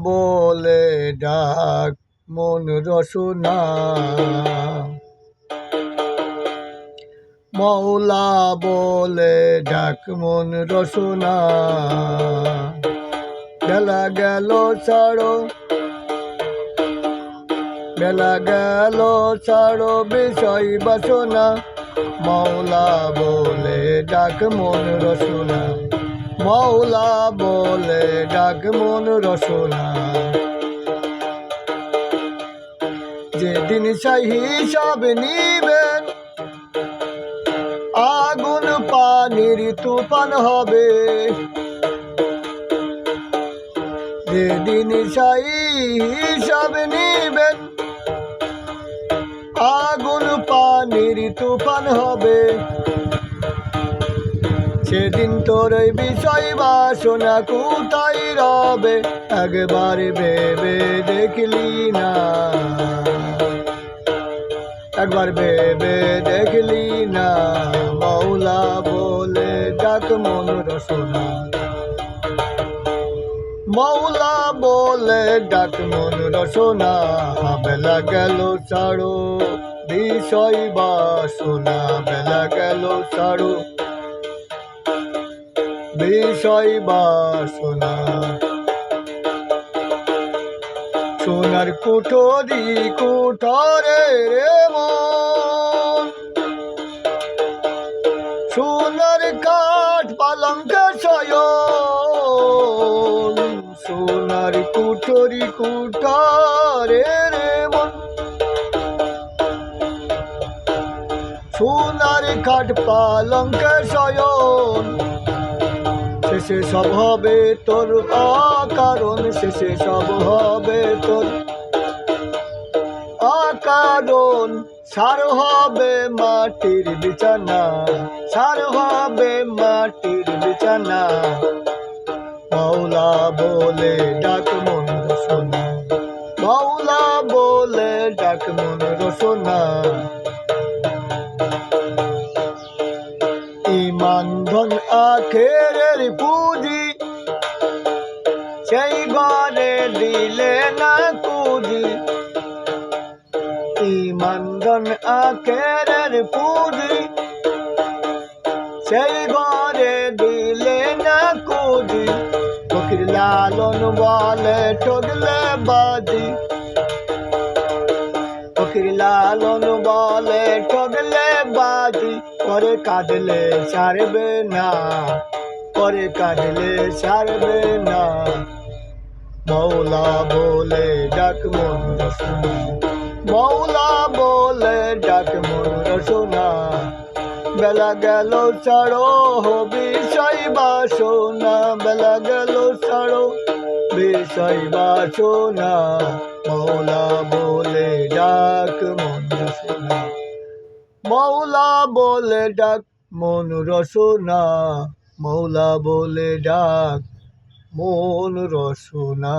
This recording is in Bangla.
বলে ডাক মন রসনা, মৌলা বলে ডাক মন রসনা। বেলা গেল ছাড়ো, বেলা গেল ছাড়ো বিষয় বাসনা, মৌলা বলে ডাক মন রসনা, মৌলা বলে ডাক মন রসনা। যেদিন সেই হিসাব নিবেন, আগুন পানির তুফান হবে। যেদিন সেই হিসাব নিবেন, আগুন পানির তুফান হবে। সেদিন তোর বিষয় বাসনা কোথায় রবে, একবার ভেবে দেখলি না, একবার ভেবে দেখলি না। মৌলা বলে ডাক মন রসনা, মৌলা বলে ডাক মন রসনা। বেলা গেল ছাড়ো বিষয় বাসনা, বেলা গেল ছাড়ো বিষয় বাসনা। সোনার কুঠরি কুঠরে রে মন, সোনার কাঠ পালঙ্কে শয়ন। সোনার কুঠরি কুঠরে রে মন, সোনার কাঠ পালঙ্কে শয়ন। শেষে সব হবে তোর অকারণ, শেষে সব হবে তোর অকারণ। সার হবে মাটির বিছানা, সার হবে মাটির বিছানা। মৌলা বলে ডাক মন রসনা, মৌলা বলে ডাক মন রসনা। ইমান ধন আখেরের পুঁজি, সেই ঘরে দিলে না কুজি। ইমান ধন আখেরের পুঁজি, সেই ঘরে দিলে না কুজি। ফকির লালন বলে ঠগলে বাজি, ফকির লালন বলে ঠগলে বাজি। পরে কাঁদলে ছাড়বে না, পরে কাঁদলে ছাড়বে না। মৌলা বলে ডাক মন রসনা, মৌলা বলে ডাক মন রসনা। বেলা গেল ছাড়ো বিষয় বাসনা, বেলা গেল ছাড়ো বিষয় বাসনা। মৌলা বলে ডাক মন রসনা, মৌলা বলে ডাক মন রসনা, মৌলা বলে ডাক মন রসনা।